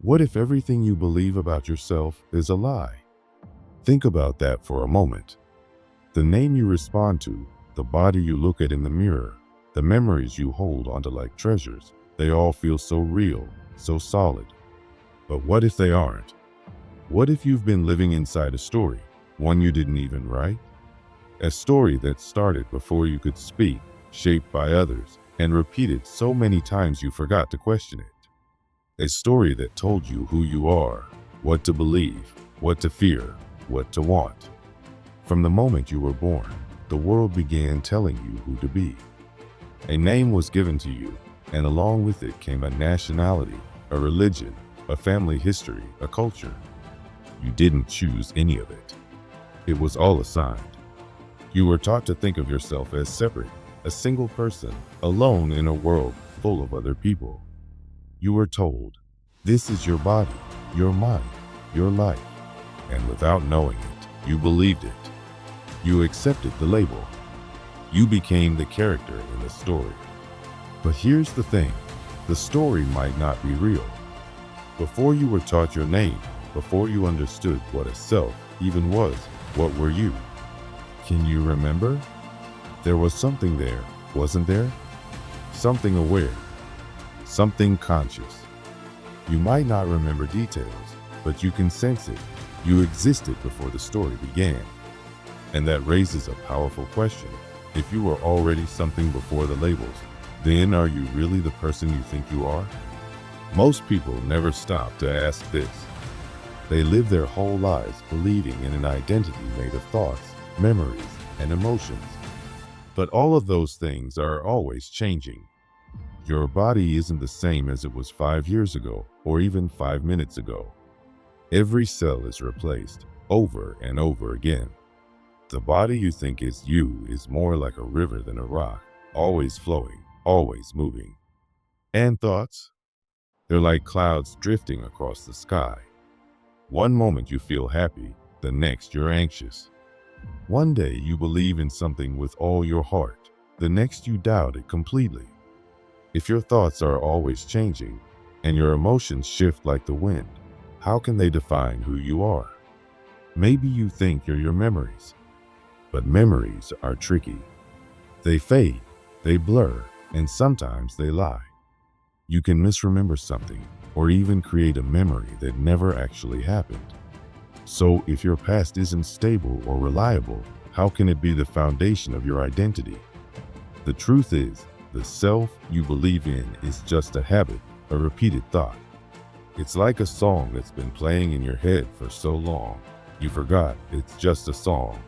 What if everything you believe about yourself is a lie? Think about that for a moment. The name you respond to, the body you look at in the mirror, the memories you hold onto like treasures, they all feel so real, so solid. But what if they aren't? What if you've been living inside a story, one you didn't even write? A story that started before you could speak, shaped by others, and repeated so many times you forgot to question it. A story that told you who you are, what to believe, what to fear, what to want. From the moment you were born, the world began telling you who to be. A name was given to you, and along with it came a nationality, a religion, a family history, a culture. You didn't choose any of it. It was all assigned. You were taught to think of yourself as separate, a single person, alone in a world full of other people. You were told, this is your body, your mind, your life. And without knowing it, you believed it. You accepted the label. You became the character in the story. But here's the thing, the story might not be real. Before you were taught your name, before you understood what a self even was, what were you? Can you remember? There was something there, wasn't there? Something aware, something conscious. You might not remember details, but you can sense it. You existed before the story began. And that raises a powerful question. If you were already something before the labels, then are you really the person you think you are? Most people never stop to ask this. They live their whole lives believing in an identity made of thoughts, memories, and emotions. But all of those things are always changing. Your body isn't the same as it was 5 years ago, or even 5 minutes ago. Every cell is replaced, over and over again. The body you think is you is more like a river than a rock, always flowing, always moving. And thoughts? They're like clouds drifting across the sky. One moment you feel happy, the next you're anxious. One day you believe in something with all your heart, the next you doubt it completely. If your thoughts are always changing, and your emotions shift like the wind, how can they define who you are? Maybe you think you're your memories, but memories are tricky. They fade, they blur, and sometimes they lie. You can misremember something, or even create a memory that never actually happened. So if your past isn't stable or reliable, how can it be the foundation of your identity? The truth is, the self you believe in is just a habit, a repeated thought. It's like a song that's been playing in your head for so long, you forgot it's just a song.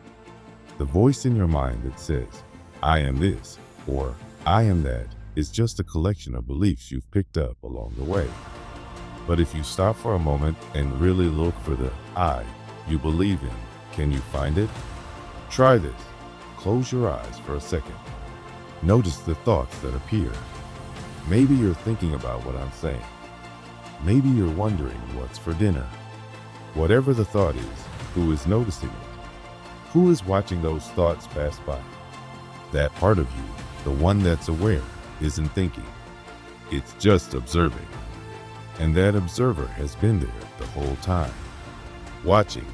The voice in your mind that says, I am this, or I am that, is just a collection of beliefs you've picked up along the way. But if you stop for a moment and really look for the I you believe in, can you find it? Try this. Close your eyes for a second. Notice the thoughts that appear. Maybe you're thinking about what I'm saying. Maybe you're wondering what's for dinner. Whatever the thought is, who is noticing it? Who is watching those thoughts pass by? That part of you, the one that's aware, isn't thinking. It's just observing. And that observer has been there the whole time. Watching,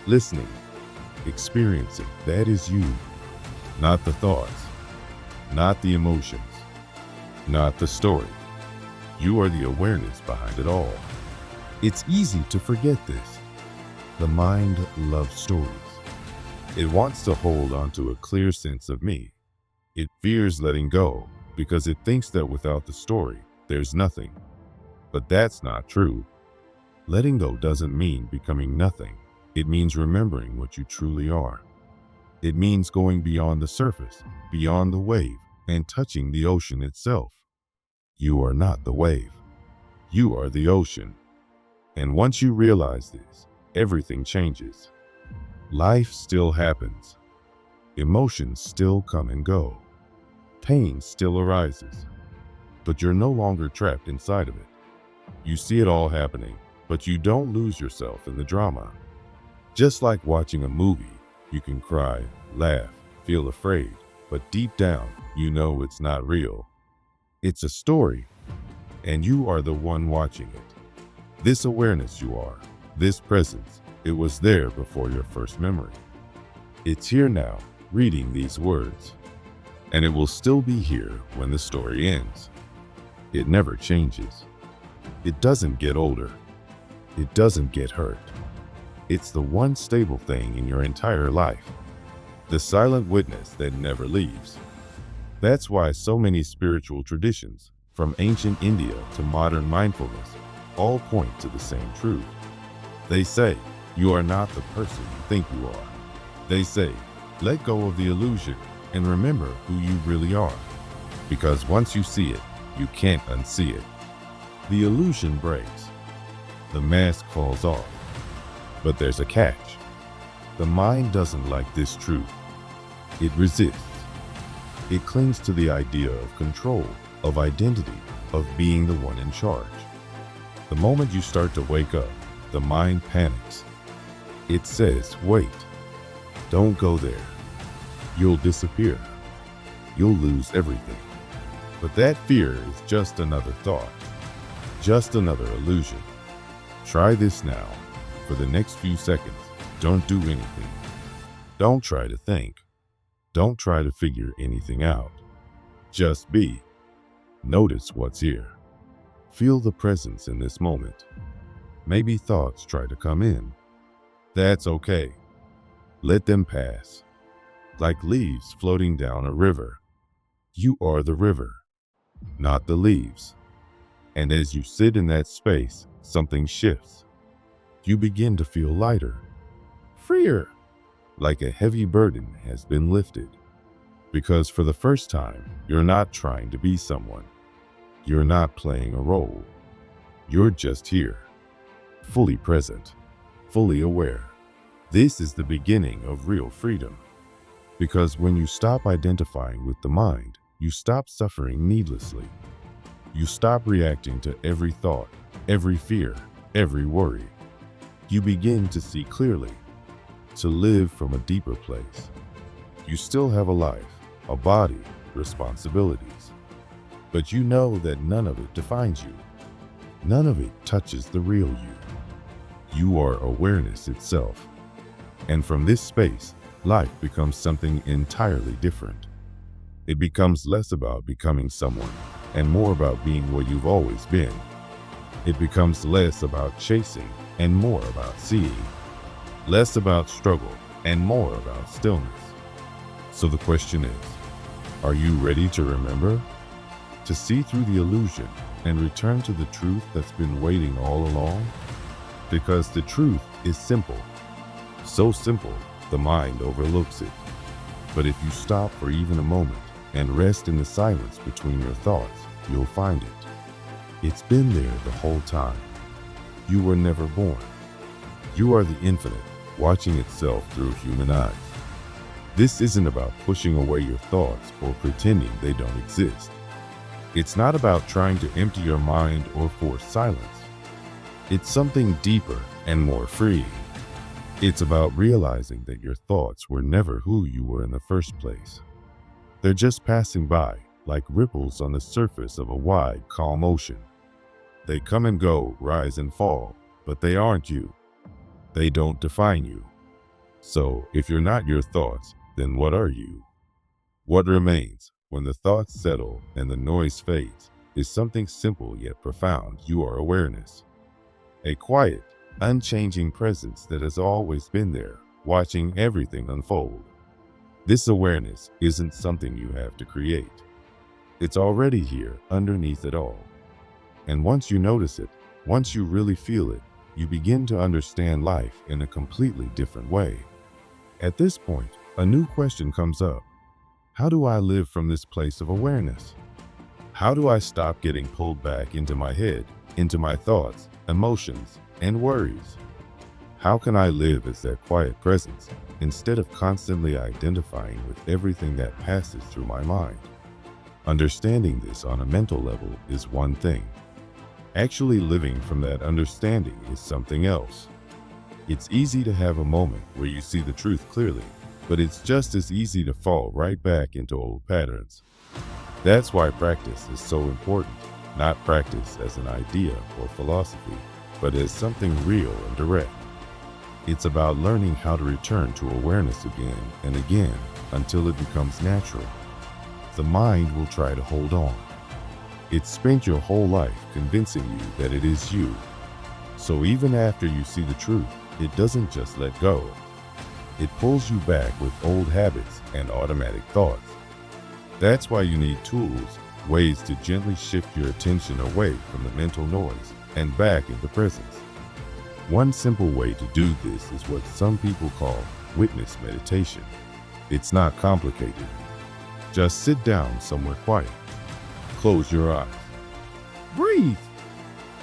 listening, experiencing. That is you. Not the thoughts, not the emotions, not the story. You are the awareness behind it all. It's easy to forget this. The mind loves stories. It wants to hold onto a clear sense of me. It fears letting go because it thinks that without the story, there's nothing. But that's not true. Letting go doesn't mean becoming nothing. It means remembering what you truly are. It means going beyond the surface, beyond the wave, and touching the ocean itself. You are not the wave. You are the ocean. And once you realize this, everything changes. Life still happens. Emotions still come and go. Pain still arises. But you're no longer trapped inside of it. You see it all happening, but you don't lose yourself in the drama. Just like watching a movie, you can cry, laugh, feel afraid, but deep down, you know it's not real. It's a story, and you are the one watching it. This awareness you are, this presence, it was there before your first memory. It's here now, reading these words. And it will still be here when the story ends. It never changes. It doesn't get older. It doesn't get hurt. It's the one stable thing in your entire life. The silent witness that never leaves. That's why so many spiritual traditions, from ancient India to modern mindfulness, all point to the same truth. They say, you are not the person you think you are. They say, let go of the illusion and remember who you really are. Because once you see it, you can't unsee it. The illusion breaks. The mask falls off. But there's a catch. The mind doesn't like this truth. It resists. It clings to the idea of control, of identity, of being the one in charge. The moment you start to wake up, the mind panics. It says, wait, don't go there. You'll disappear. You'll lose everything. But that fear is just another thought, just another illusion. Try this now. For the next few seconds, don't do anything. Don't try to think. Don't try to figure anything out. Just be. Notice what's here. Feel the presence in this moment. Maybe thoughts try to come in. That's okay. Let them pass. Like leaves floating down a river. You are the river, not the leaves. And as you sit in that space, something shifts. You begin to feel lighter, freer, like a heavy burden has been lifted. Because for the first time, you're not trying to be someone. You're not playing a role. You're just here, fully present, fully aware. This is the beginning of real freedom. Because when you stop identifying with the mind, you stop suffering needlessly. You stop reacting to every thought, every fear, every worry. You begin to see clearly, to live from a deeper place. You still have a life, a body, responsibilities. But you know that none of it defines you. None of it touches the real you. You are awareness itself. And from this space, life becomes something entirely different. It becomes less about becoming someone and more about being what you've always been. It becomes less about chasing and more about seeing. Less about struggle and more about stillness. So the question is, are you ready to remember? To see through the illusion and return to the truth that's been waiting all along? Because the truth is simple. So simple, the mind overlooks it. But if you stop for even a moment and rest in the silence between your thoughts, you'll find it. It's been there the whole time. You were never born. You are the infinite, watching itself through human eyes. This isn't about pushing away your thoughts or pretending they don't exist. It's not about trying to empty your mind or force silence. It's something deeper and more freeing. It's about realizing that your thoughts were never who you were in the first place. They're just passing by, like ripples on the surface of a wide, calm ocean. They come and go, rise and fall, but they aren't you. They don't define you. So, if you're not your thoughts, then what are you? What remains, when the thoughts settle and the noise fades, is something simple yet profound. You are awareness. A quiet, unchanging presence that has always been there, watching everything unfold. This awareness isn't something you have to create. It's already here, underneath it all. And once you notice it, once you really feel it, you begin to understand life in a completely different way. At this point, a new question comes up. How do I live from this place of awareness? How do I stop getting pulled back into my head, into my thoughts, emotions, and worries? How can I live as that quiet presence instead of constantly identifying with everything that passes through my mind? Understanding this on a mental level is one thing. Actually living from that understanding is something else. It's easy to have a moment where you see the truth clearly, but it's just as easy to fall right back into old patterns. That's why practice is so important, not practice as an idea or philosophy, but as something real and direct. It's about learning how to return to awareness again and again until it becomes natural. The mind will try to hold on. It's spent your whole life convincing you that it is you. So even after you see the truth, it doesn't just let go. It pulls you back with old habits and automatic thoughts. That's why you need tools, ways to gently shift your attention away from the mental noise and back into presence. One simple way to do this is what some people call witness meditation. It's not complicated. Just sit down somewhere quiet. Close your eyes. Breathe.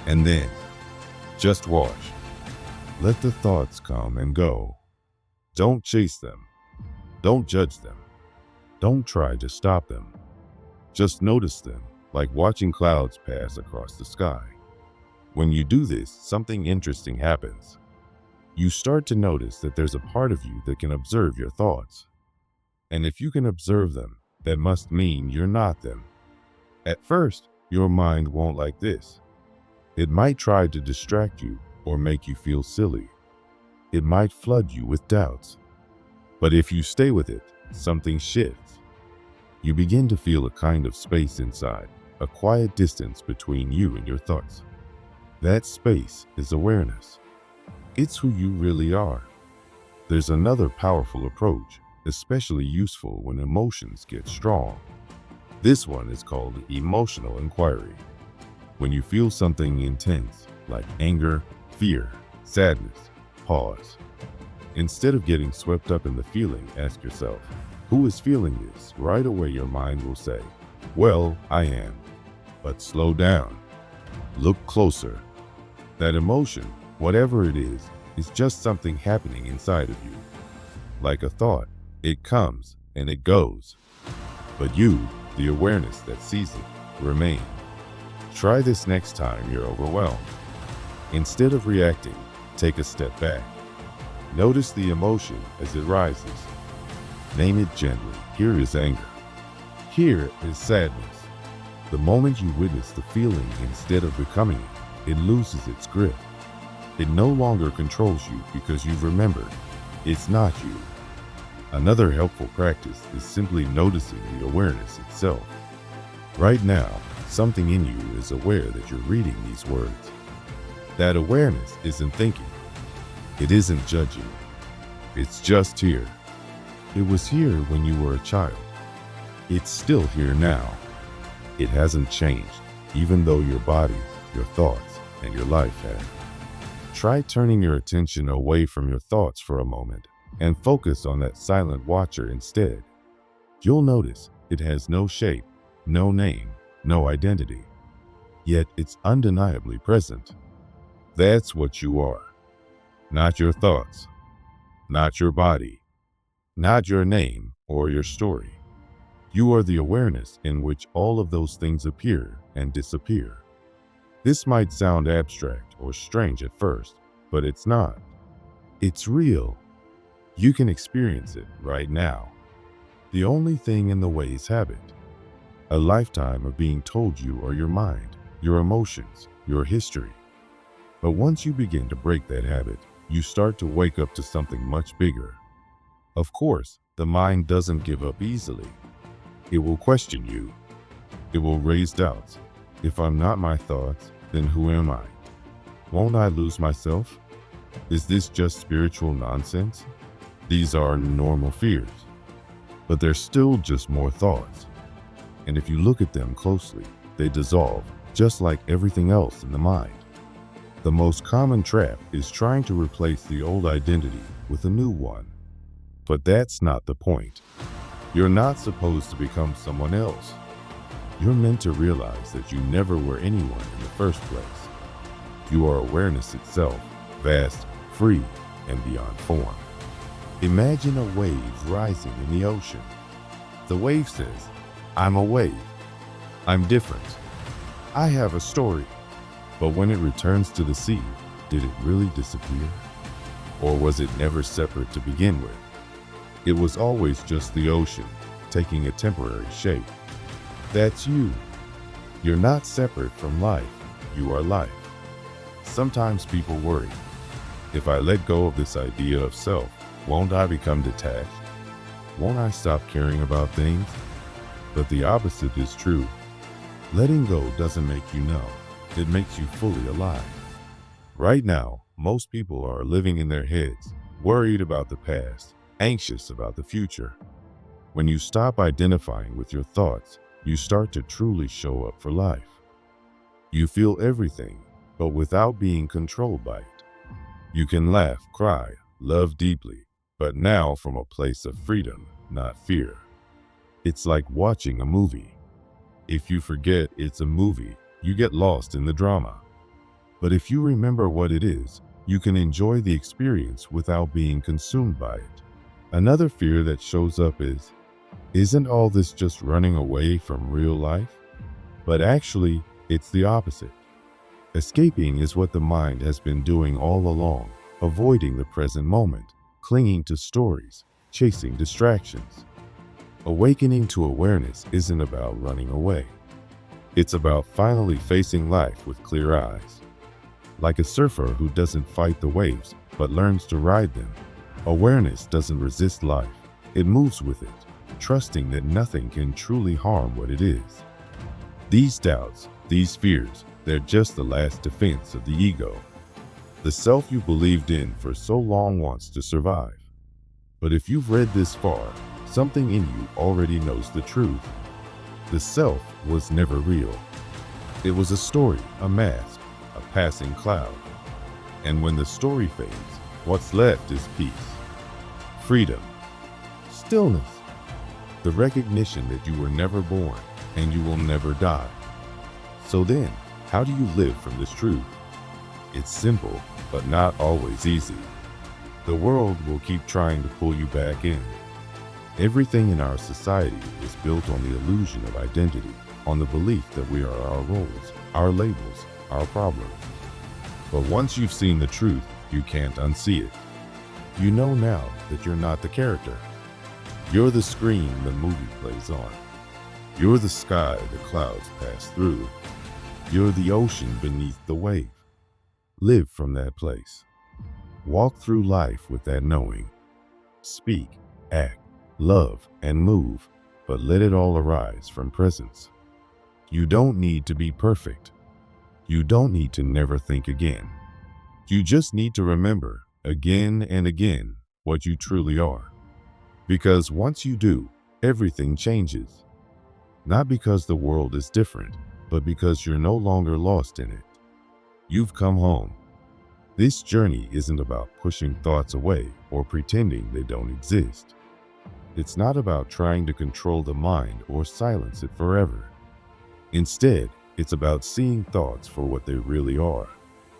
And then just watch. Let the thoughts come and go. Don't chase them. Don't judge them. Don't try to stop them. Just notice them, like watching clouds pass across the sky. When you do this, something interesting happens. You start to notice that there's a part of you that can observe your thoughts. And if you can observe them, that must mean you're not them. At first, your mind won't like this. It might try to distract you or make you feel silly. It might flood you with doubts. But if you stay with it, something shifts. You begin to feel a kind of space inside, a quiet distance between you and your thoughts. That space is awareness. It's who you really are. There's another powerful approach, especially useful when emotions get strong. This one is called emotional inquiry. When you feel something intense, like anger, fear, sadness, pause. Instead of getting swept up in the feeling, ask yourself, who is feeling this? Right away your mind will say, well, I am. But slow down. Look closer. That emotion, whatever it is just something happening inside of you. Like a thought, it comes and it goes. But you, the awareness that sees it, remain. Try this next time you're overwhelmed. Instead of reacting, take a step back. Notice the emotion as it rises. Name it gently. Here is anger. Here is sadness. The moment you witness the feeling instead of becoming it, it loses its grip. It no longer controls you because you've remembered it's not you. Another helpful practice is simply noticing the awareness itself. Right now, something in you is aware that you're reading these words. That awareness isn't thinking. It isn't judging. It's just here. It was here when you were a child. It's still here now. It hasn't changed, even though your body, your thoughts, and your life have. Try turning your attention away from your thoughts for a moment and focus on that silent watcher instead. You'll notice it has no shape, no name, no identity. Yet it's undeniably present. That's what you are. Not your thoughts, not your body, not your name or your story. You are the awareness in which all of those things appear and disappear. This might sound abstract or strange at first, but it's not. It's real. You can experience it right now. The only thing in the way is habit. A lifetime of being told you are your mind, your emotions, your history. But once you begin to break that habit, you start to wake up to something much bigger. Of course, the mind doesn't give up easily. It will question you. It will raise doubts. If I'm not my thoughts, then who am I? Won't I lose myself? Is this just spiritual nonsense? These are normal fears. But they're still just more thoughts. And if you look at them closely, they dissolve, just like everything else in the mind. The most common trap is trying to replace the old identity with a new one. But that's not the point. You're not supposed to become someone else. You're meant to realize that you never were anyone in the first place. You are awareness itself, vast, free, and beyond form. Imagine a wave rising in the ocean. The wave says, I'm a wave. I'm different. I have a story. But when it returns to the sea, did it really disappear? Or was it never separate to begin with? It was always just the ocean, taking a temporary shape. That's you. You're not separate from life. You are life. Sometimes people worry, if I let go of this idea of self, won't I become detached? Won't I stop caring about things? But the opposite is true. Letting go doesn't make you numb. It makes you fully alive. Right now, most people are living in their heads, worried about the past, anxious about the future. When you stop identifying with your thoughts, you start to truly show up for life. You feel everything, but without being controlled by it. You can laugh, cry, love deeply, but now from a place of freedom, not fear. It's like watching a movie. If you forget it's a movie, you get lost in the drama. But if you remember what it is, you can enjoy the experience without being consumed by it. Another fear that shows up is, isn't all this just running away from real life? But actually, it's the opposite. Escaping is what the mind has been doing all along, avoiding the present moment, clinging to stories, chasing distractions. Awakening to awareness isn't about running away. It's about finally facing life with clear eyes. Like a surfer who doesn't fight the waves, but learns to ride them. Awareness doesn't resist life. It moves with it, trusting that nothing can truly harm what it is. These doubts, these fears, they're just the last defense of the ego. The self you believed in for so long wants to survive. But if you've read this far, something in you already knows the truth. The self was never real. It was a story, a mask, a passing cloud. And when the story fades, what's left is peace, freedom, stillness, the recognition that you were never born and you will never die. So then, how do you live from this truth? It's simple, but not always easy. The world will keep trying to pull you back in. Everything in our society is built on the illusion of identity, on the belief that we are our roles, our labels, our problems. But once you've seen the truth, you can't unsee it. You know now that you're not the character. You're the screen the movie plays on. You're the sky the clouds pass through. You're the ocean beneath the wave. Live from that place. Walk through life with that knowing. Speak, act, love, and move, but let it all arise from presence. You don't need to be perfect. You don't need to never think again. You just need to remember, again and again, what you truly are. Because once you do, everything changes. Not because the world is different, but because you're no longer lost in it. You've come home. This journey isn't about pushing thoughts away or pretending they don't exist. It's not about trying to control the mind or silence it forever. Instead, it's about seeing thoughts for what they really are,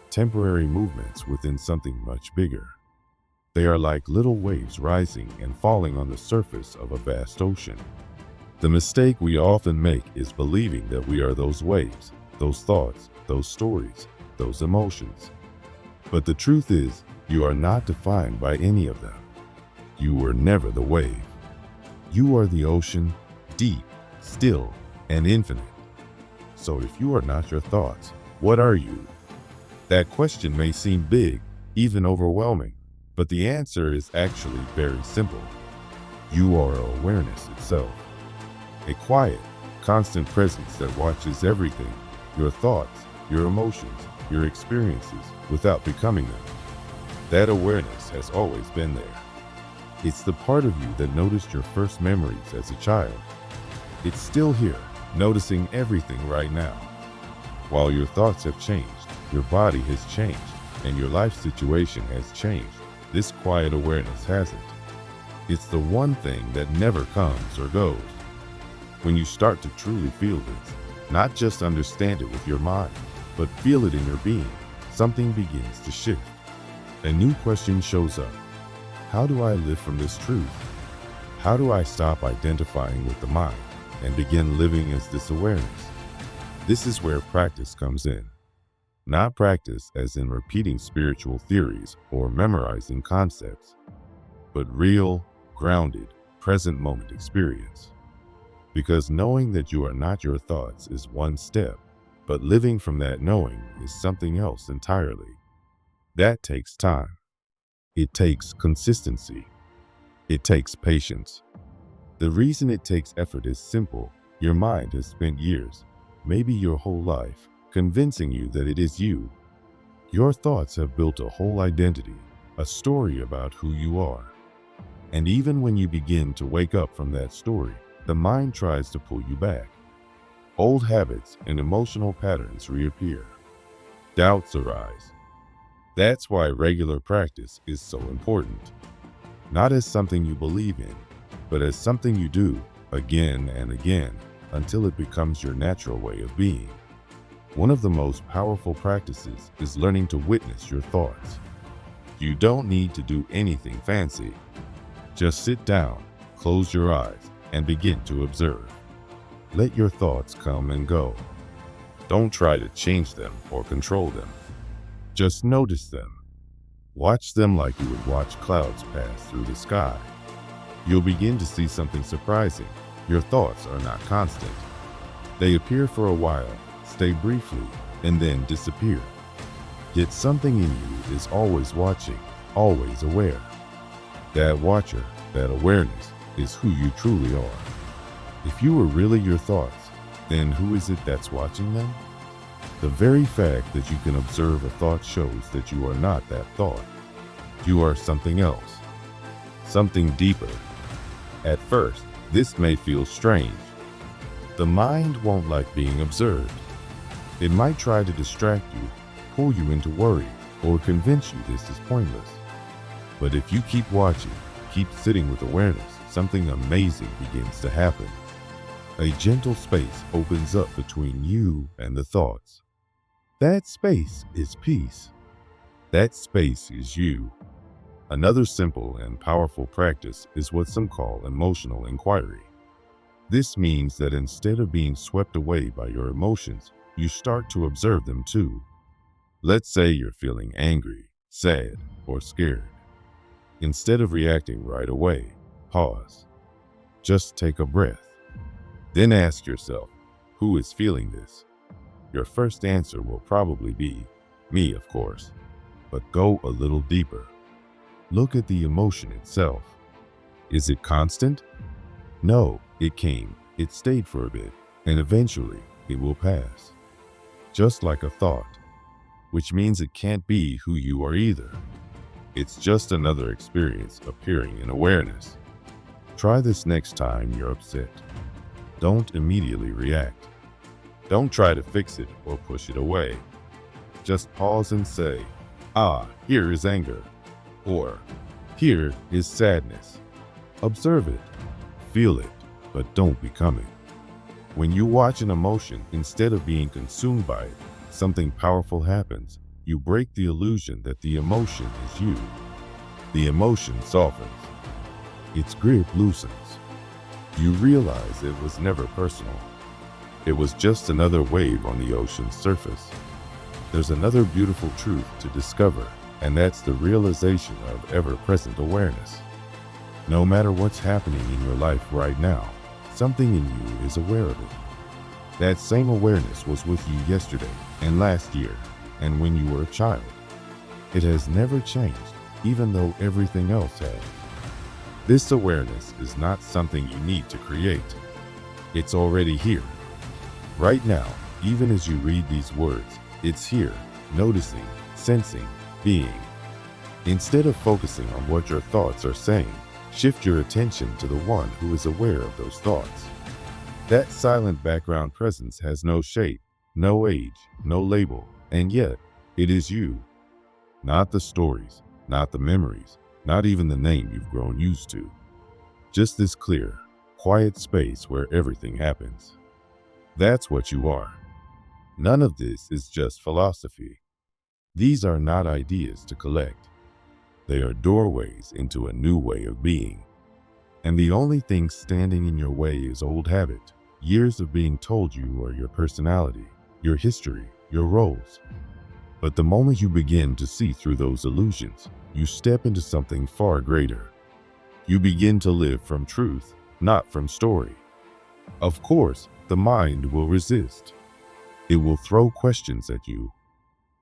temporary movements within something much bigger. They are like little waves rising and falling on the surface of a vast ocean. The mistake we often make is believing that we are those waves, those thoughts, those stories, those emotions. But the truth is, you are not defined by any of them. You were never the wave. You are the ocean, deep, still, and infinite. So if you are not your thoughts, what are you? That question may seem big, even overwhelming, but the answer is actually very simple. You are awareness itself. A quiet, constant presence that watches everything, your thoughts, your emotions, your experiences, without becoming them. That awareness has always been there. It's the part of you that noticed your first memories as a child. It's still here, noticing everything right now. While your thoughts have changed, your body has changed, and your life situation has changed, this quiet awareness hasn't. It's the one thing that never comes or goes. When you start to truly feel this, not just understand it with your mind, but feel it in your being, something begins to shift. A new question shows up. How do I live from this truth? How do I stop identifying with the mind and begin living as this awareness? This is where practice comes in. Not practice as in repeating spiritual theories or memorizing concepts, but real, grounded, present moment experience. Because knowing that you are not your thoughts is one step, But living from that knowing is something else entirely. That takes time. It takes consistency. It takes patience. The reason it takes effort is simple. Your mind has spent years, maybe your whole life, convincing you that it is you. Your thoughts have built a whole identity, a story about who you are. And even when you begin to wake up from that story, the mind tries to pull you back. Old habits and emotional patterns reappear. Doubts arise. That's why regular practice is so important. Not as something you believe in, but as something you do again and again until it becomes your natural way of being. One of the most powerful practices is learning to witness your thoughts. You don't need to do anything fancy. Just sit down, close your eyes, and begin to observe. Let your thoughts come and go. Don't try to change them or control them. Just notice them. Watch them like you would watch clouds pass through the sky. You'll begin to see something surprising. Your thoughts are not constant. They appear for a while, stay briefly, and then disappear. Yet something in you is always watching, always aware. That watcher, that awareness, is who you truly are. If you were really your thoughts, then who is it that's watching them? The very fact that you can observe a thought shows that you are not that thought. You are something else, something deeper. At first, this may feel strange. The mind won't like being observed. It might try to distract you, pull you into worry, or convince you this is pointless. But if you keep watching, keep sitting with awareness, something amazing begins to happen. A gentle space opens up between you and the thoughts. That space is peace. That space is you. Another simple and powerful practice is what some call emotional inquiry. This means that instead of being swept away by your emotions, you start to observe them too. Let's say you're feeling angry, sad, or scared. Instead of reacting right away, pause. Just take a breath. Then ask yourself, who is feeling this? Your first answer will probably be, me, of course. But go a little deeper. Look at the emotion itself. Is it constant? No, it came, it stayed for a bit, and eventually it will pass. Just like a thought, which means it can't be who you are either. It's just another experience appearing in awareness. Try this next time you're upset. Don't immediately react. Don't try to fix it or push it away. Just pause and say, here is anger, or here is sadness. Observe it, feel it, but don't become it. When you watch an emotion, instead of being consumed by it, something powerful happens. You break the illusion that the emotion is you. The emotion softens. Its grip loosens. You realize it was never personal. It was just another wave on the ocean's surface. There's another beautiful truth to discover, and that's the realization of ever-present awareness. No matter what's happening in your life right now, something in you is aware of it. That same awareness was with you yesterday and last year, and when you were a child. It has never changed, even though everything else has. This awareness is not something you need to create. It's already here. Right now, even as you read these words, it's here, noticing, sensing, being. Instead of focusing on what your thoughts are saying, shift your attention to the one who is aware of those thoughts. That silent background presence has no shape, no age, no label, and yet it is you. Not the stories, not the memories, not even the name you've grown used to. Just this clear, quiet space where everything happens. That's what you are. None of this is just philosophy. These are not ideas to collect. They are doorways into a new way of being. And the only thing standing in your way is old habit, years of being told you are your personality, your history, your roles. But the moment you begin to see through those illusions, you step into something far greater. You begin to live from truth, not from story. Of course, the mind will resist. It will throw questions at you.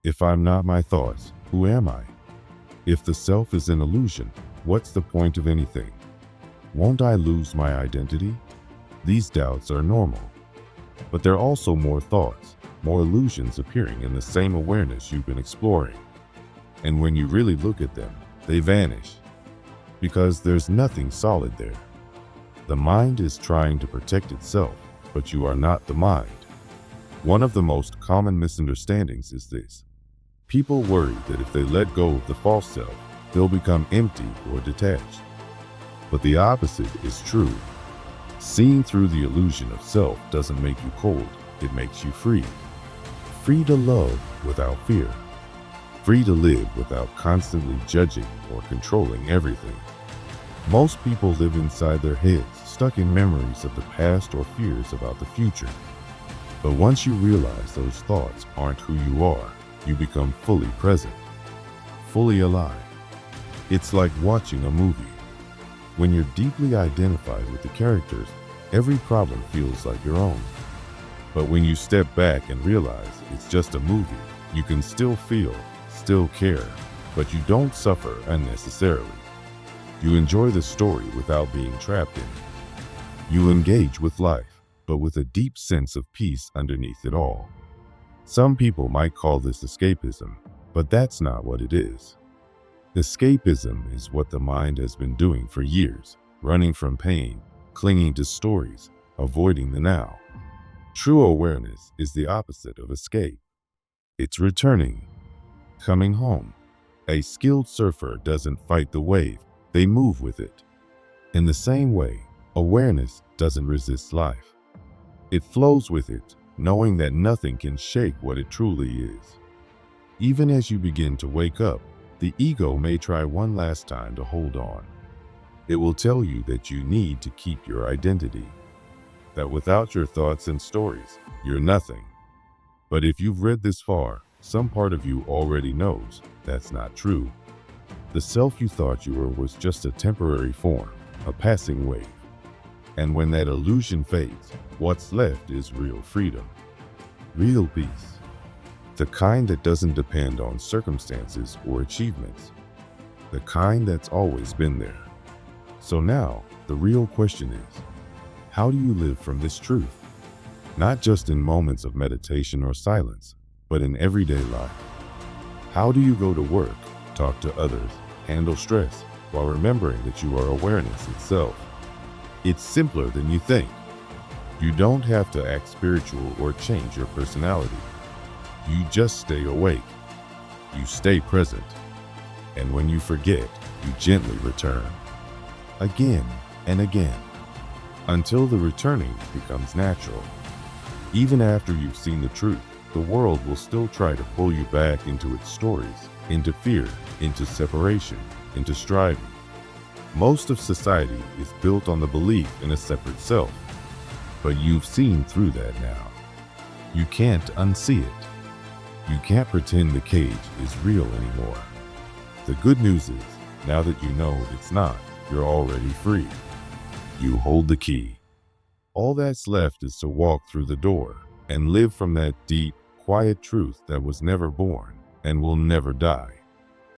If I'm not my thoughts, who am I? If the self is an illusion, what's the point of anything? Won't I lose my identity? These doubts are normal, but they're also more thoughts, more illusions appearing in the same awareness you've been exploring. And when you really look at them, they vanish, because there's nothing solid there. The mind is trying to protect itself, but you are not the mind. One of the most common misunderstandings is this. People worry that if they let go of the false self, they'll become empty or detached. But the opposite is true. Seeing through the illusion of self doesn't make you cold, it makes you free. Free to love without fear. Free to live without constantly judging or controlling everything. Most people live inside their heads, stuck in memories of the past or fears about the future. But once you realize those thoughts aren't who you are, you become fully present, fully alive. It's like watching a movie. When you're deeply identified with the characters, every problem feels like your own. But when you step back and realize it's just a movie, you can still feel, still care, but you don't suffer unnecessarily. You enjoy the story without being trapped in it. You engage with life, but with a deep sense of peace underneath it all. Some people might call this escapism, but that's not what it is. Escapism is what the mind has been doing for years, running from pain, clinging to stories, avoiding the now. True awareness is the opposite of escape. It's returning, coming home. A skilled surfer doesn't fight the wave, they move with it. In the same way, awareness doesn't resist life. It flows with it, knowing that nothing can shake what it truly is. Even as you begin to wake up, the ego may try one last time to hold on. It will tell you that you need to keep your identity, that without your thoughts and stories, you're nothing. But if you've read this far, some part of you already knows that's not true. The self you thought you were was just a temporary form, a passing wave. And when that illusion fades, what's left is real freedom, real peace. The kind that doesn't depend on circumstances or achievements. The kind that's always been there. So now, the real question is, how do you live from this truth? Not just in moments of meditation or silence, but in everyday life. How do you go to work, talk to others, handle stress, while remembering that you are awareness itself? It's simpler than you think. You don't have to act spiritual or change your personality. You just stay awake. You stay present. And when you forget, you gently return. Again and again. Until the returning becomes natural. Even after you've seen the truth, the world will still try to pull you back into its stories, into fear, into separation, into striving. Most of society is built on the belief in a separate self. But you've seen through that now. You can't unsee it. You can't pretend the cage is real anymore. The good news is, now that you know it's not, you're already free. You hold the key. All that's left is to walk through the door and live from that deep, quiet truth that was never born and will never die.